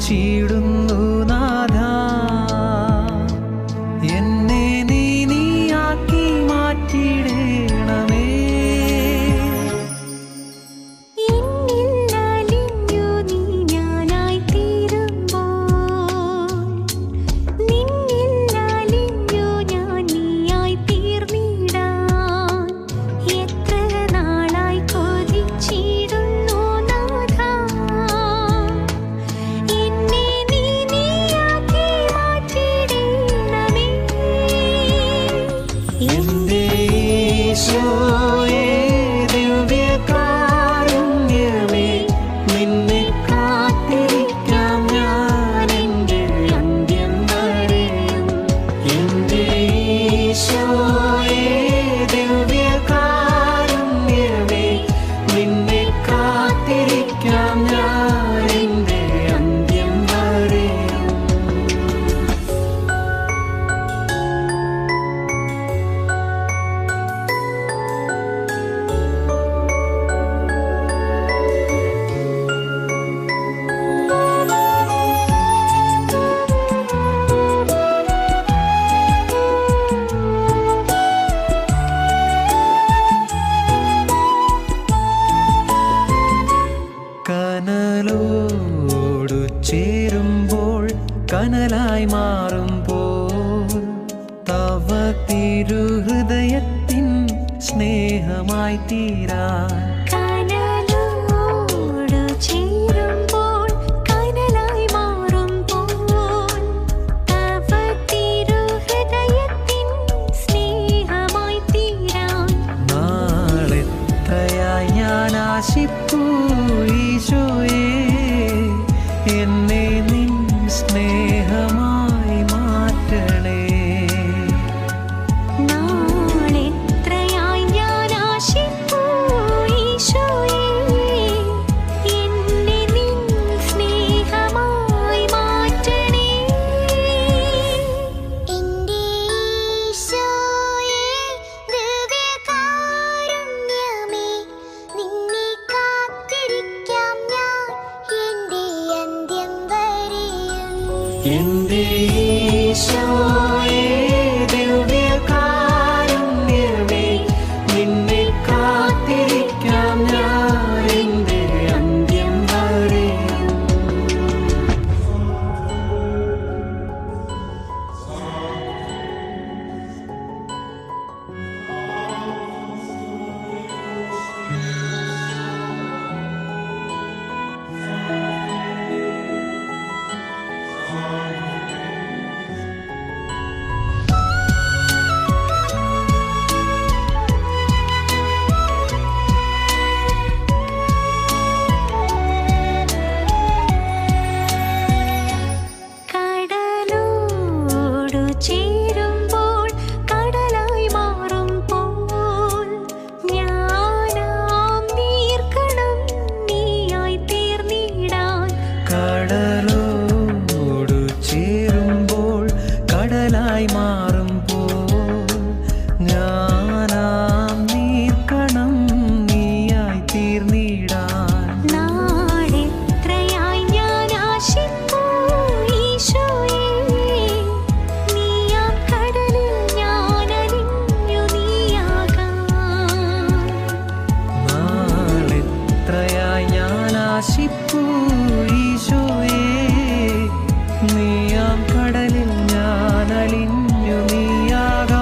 ചോദിച്ചിടുന്നു നാഥാ, എന്നെ നീയാക്കി മാറ്റിയിടണമേ. കനലോടു ചേരുമ്പോൾ കനലായി മാറുമ്പോൾ തവ തിരുഹൃദയത്തിൻ സ്നേഹമായി തീരാൻ. നാളെത്രയായി ഞാൻ ആശിപ്പൂ ഈശോയേ, എന്നെ നിൻ സ്നേഹമായി മാറ്റണേ. നാളെത്രയായി ഞാൻ ആശിപ്പൂ ഈശോയേ, എന്നെ നിൻ സ്നേഹമായി മാറ്റണേ. എൻ്റെ ഈശോയേ, ദിവ്യകാരുണ്യമേ, നിന്നെ കാത്തിരിക്കാം ഞാൻ എൻ്റെ അന്ത്യം വരെയും. എൻ്റെ ഈശോയേ, ദിവ്യകാരുണ്യമേ, നിന്നെ കാത്തിരിക്കാം ഞാൻ എൻ്റെ അന്ത്യം വരെയും. കടലോടു ചേരുമ്പോൾ കടലായി മാറുമ്പോൾ ഞാനാം നീർക്കണം നീയായി തീർന്നിടാൻ. കടലോടു ചേരുമ്പോൾ കടലായി മാറുമ്പോൾ ഞാനാം നീർക്കണം നീയായി തീർന്നിടാൻ. നാളെത്രയായി ഞാൻ ആശിപ്പൂ ഈശോയേ, നീയാം കടലിൽ ഞാൻ അലിഞ്ഞു നീയാകാൻ. നാളെത്രയായി ഞാൻ ആശിപ്പൂ ഈശോയേ, നീയാം കടലിൽ ഞാൻ അലിഞ്ഞു നീയാകാം.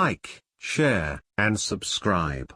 like, share, and subscribe.